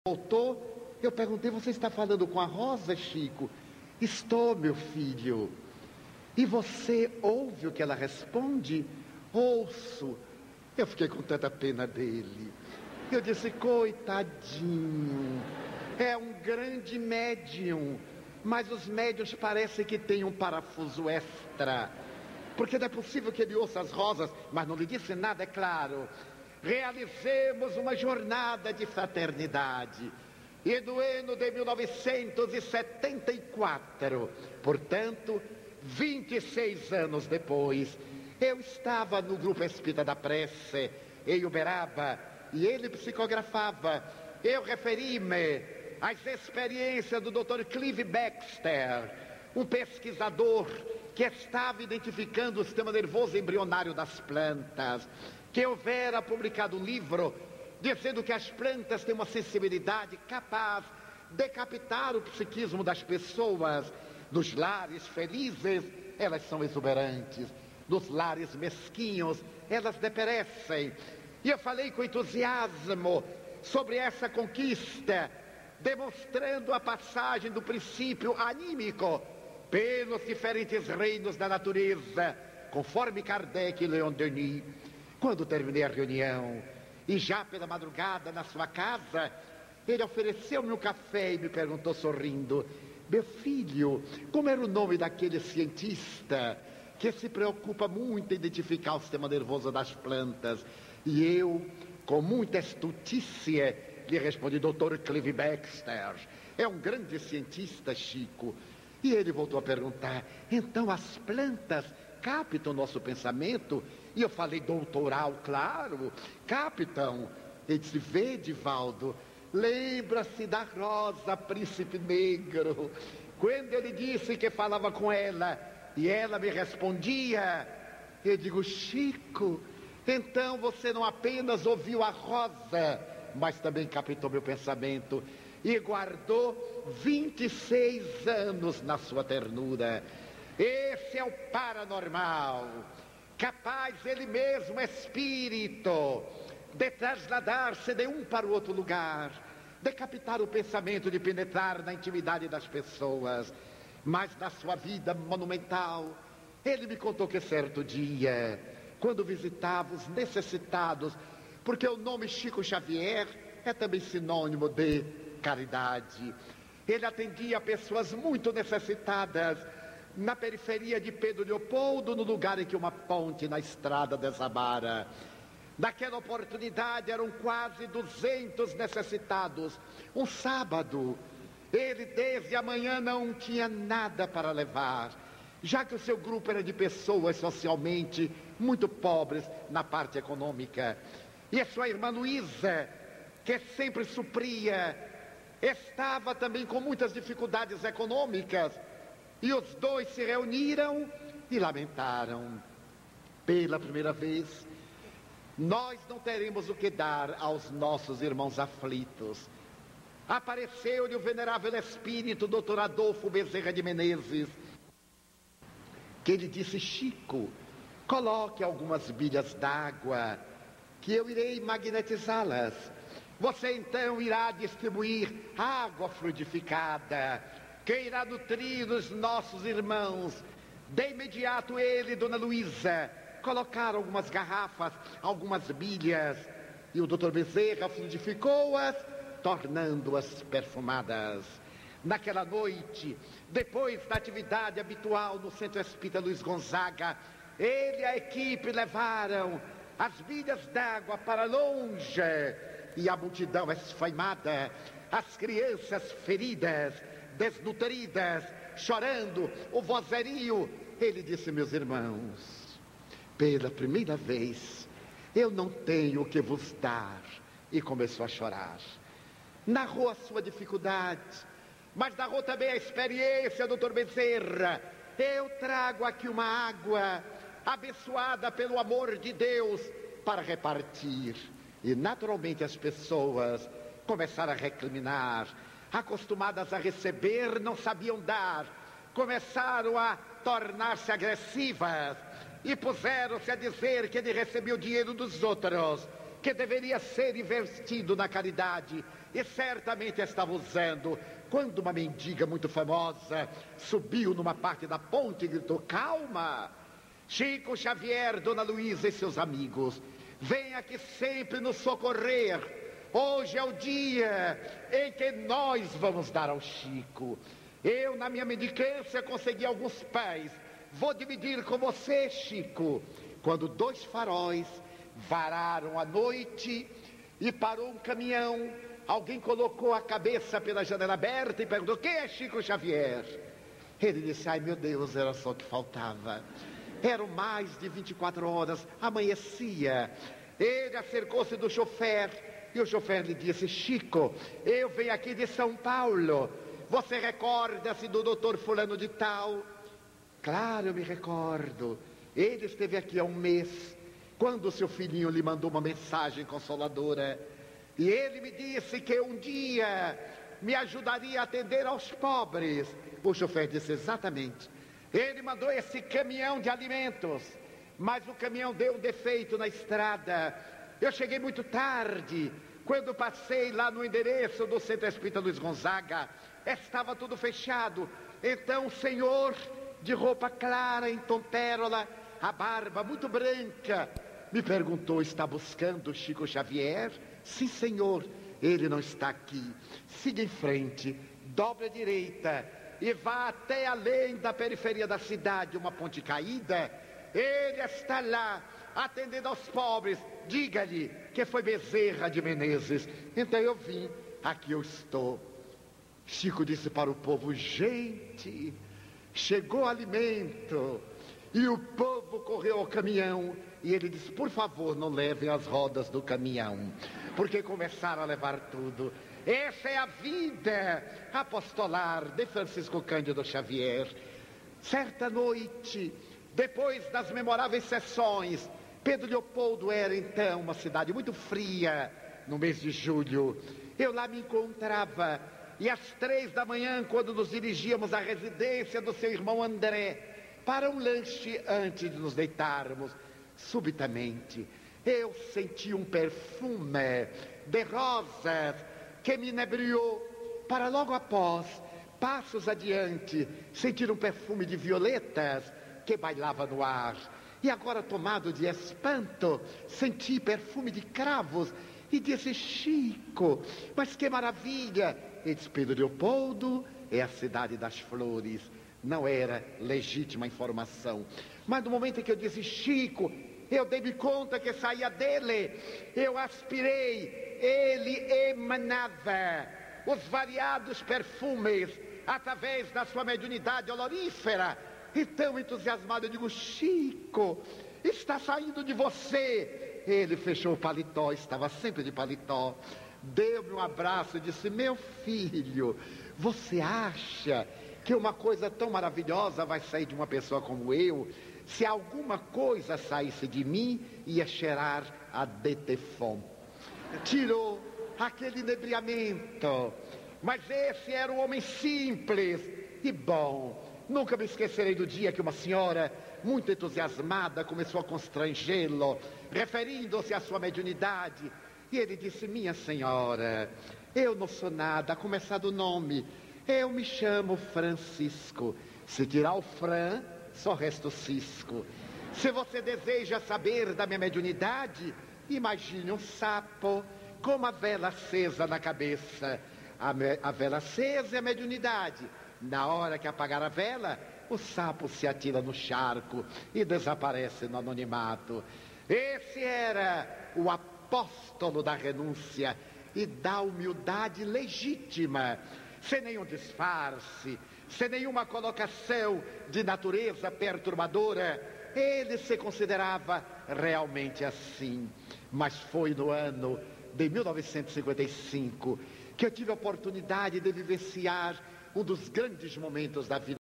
voltou, eu perguntei: você está falando com a Rosa, Chico? Estou, meu filho. E você ouve o que ela responde? Ouço. Eu fiquei com tanta pena dele. Eu disse: coitadinho, é um grande médium, mas os médiuns parecem que têm um parafuso extra, porque não é possível que ele ouça as rosas, mas não lhe disse nada, é claro. Realizemos uma jornada de fraternidade. E no ano de 1974, portanto, 26 anos depois, eu estava no Grupo Espírita da Prece, em Uberaba, e ele psicografava. Eu referi-me às experiências do Dr. Clive Baxter, um pesquisador que estava identificando o sistema nervoso embrionário das plantas, que houvera publicado um livro dizendo que as plantas têm uma sensibilidade capaz de captar o psiquismo das pessoas. Nos lares felizes, elas são exuberantes. Nos lares mesquinhos, elas deperecem. E eu falei com entusiasmo sobre essa conquista, demonstrando a passagem do princípio anímico pelos diferentes reinos da natureza, conforme Kardec e Leon Denis. Quando terminei a reunião, e já pela madrugada na sua casa, ele ofereceu-me um café e me perguntou sorrindo: meu filho, como era o nome daquele cientista que se preocupa muito em identificar o sistema nervoso das plantas? E eu, com muita astutícia, lhe respondi: Dr. Clive Baxter. É um grande cientista, Chico. E ele voltou a perguntar: então as plantas captam o nosso pensamento? E eu falei: doutoral, claro, captam. Ele disse: vê, Divaldo, lembra-se da Rosa, príncipe negro, quando ele disse que falava com ela e ela me respondia. Eu digo: Chico, então você não apenas ouviu a Rosa, mas também captou meu pensamento e guardou 26 anos na sua ternura. Esse é o paranormal, capaz ele mesmo, espírito, de trasladar-se de um para o outro lugar, de captar o pensamento, de penetrar na intimidade das pessoas. Mas na sua vida monumental, ele me contou que certo dia, quando visitava os necessitados, porque o nome Chico Xavier é também sinônimo de caridade, ele atendia pessoas muito necessitadas na periferia de Pedro Leopoldo, no lugar em que uma ponte na estrada desabara. Naquela oportunidade eram quase 200 necessitados. Um sábado, ele desde a manhã não tinha nada para levar, já que o seu grupo era de pessoas socialmente muito pobres na parte econômica. E a sua irmã Luísa, que sempre supria, estava também com muitas dificuldades econômicas. E os dois se reuniram e lamentaram: pela primeira vez, nós não teremos o que dar aos nossos irmãos aflitos. Apareceu-lhe o venerável espírito Dr. Adolfo Bezerra de Menezes, que ele disse: Chico, coloque algumas bilhas d'água, que eu irei magnetizá-las. Você então irá distribuir água fluidificada, que irá nutrir os nossos irmãos. De imediato ele e Dona Luísa colocaram algumas garrafas, algumas bilhas, e o Dr. Bezerra fluidificou-as, tornando-as perfumadas. Naquela noite, depois da atividade habitual no Centro Espírita Luiz Gonzaga, ele e a equipe levaram as bilhas d'água para longe, e a multidão esfaimada, as crianças feridas, desnutridas, chorando, o vozerio. Ele disse: meus irmãos, pela primeira vez eu não tenho o que vos dar. E começou a chorar. Narrou a sua dificuldade, mas narrou também a experiência, doutor Bezerra. Eu trago aqui uma água abençoada pelo amor de Deus para repartir. E naturalmente as pessoas começaram a recriminar. Acostumadas a receber, não sabiam dar, começaram a tornar-se agressivas e puseram-se a dizer que ele recebia o dinheiro dos outros, que deveria ser investido na caridade, e certamente estava usando, quando uma mendiga muito famosa subiu numa parte da ponte e gritou: calma, Chico Xavier, Dona Luísa e seus amigos, venha aqui sempre nos socorrer. Hoje é o dia em que nós vamos dar ao Chico. Eu, na minha mendicância, consegui alguns pães. Vou dividir com você, Chico. Quando 2 faróis vararam à noite e parou um caminhão, alguém colocou a cabeça pela janela aberta e perguntou: quem é Chico Xavier? Ele disse: ai meu Deus, era só o que faltava. Eram mais de 24 horas, amanhecia. Ele acercou-se do chofer e o chofer lhe disse: Chico, eu venho aqui de São Paulo. Você recorda-se do doutor fulano de tal? Claro, eu me recordo. Ele esteve aqui há um mês, quando o seu filhinho lhe mandou uma mensagem consoladora. E ele me disse que um dia me ajudaria a atender aos pobres. O chofer disse: exatamente. Ele mandou esse caminhão de alimentos, mas o caminhão deu um defeito na estrada. Eu cheguei muito tarde. Quando passei lá no endereço do Centro Espírita Luiz Gonzaga, estava tudo fechado. Então o senhor, de roupa clara, em tom pérola, a barba muito branca, me perguntou: está buscando Chico Xavier? Sim, senhor. Ele não está aqui. Siga em frente, dobre à direita e vá até além da periferia da cidade, uma ponte caída. Ele está lá, atendendo aos pobres. Diga-lhe que foi Bezerra de Menezes. Então eu vim, aqui eu estou. Chico disse para o povo: gente, chegou alimento. E o povo correu ao caminhão. E ele disse: por favor, não levem as rodas do caminhão, porque começaram a levar tudo. Essa é a vida apostolar de Francisco Cândido Xavier. Certa noite, depois das memoráveis sessões, Pedro Leopoldo era então uma cidade muito fria, no mês de julho. Eu lá me encontrava, e às 3 da manhã, quando nos dirigíamos à residência do seu irmão André, para um lanche antes de nos deitarmos, subitamente eu senti um perfume de rosas que me inebriou, para logo após, passos adiante, sentir um perfume de violetas que bailava no ar. E agora, tomado de espanto, senti perfume de cravos e disse: Chico, mas que maravilha! Ele disse: Pedro Leopoldo é a cidade das flores. Não era legítima informação. Mas no momento em que eu disse Chico, eu dei-me conta que saía dele. Eu aspirei, ele emanava os variados perfumes através da sua mediunidade olorífera. E tão entusiasmado eu digo: Chico, está saindo de você. Ele fechou o paletó, estava sempre de paletó, deu-me um abraço e disse: meu filho, você acha que uma coisa tão maravilhosa vai sair de uma pessoa como eu? Se alguma coisa saísse de mim, ia cheirar a Detefon. Tirou aquele inebriamento. Mas esse era um homem simples e bom. Nunca me esquecerei do dia que uma senhora, muito entusiasmada, começou a constrangê-lo, referindo-se à sua mediunidade. E ele disse: minha senhora, eu não sou nada, a começar do nome. Eu me chamo Francisco. Se tirar o Fran, só resta o Cisco. Se você deseja saber da minha mediunidade, imagine um sapo com uma vela acesa na cabeça. A vela acesa é a mediunidade. Na hora que apagar a vela, o sapo se atira no charco e desaparece no anonimato. Esse era o apóstolo da renúncia e da humildade legítima, sem nenhum disfarce, sem nenhuma colocação de natureza perturbadora. Ele se considerava realmente assim. Mas foi no ano de 1955 que eu tive a oportunidade de vivenciar um dos grandes momentos da vida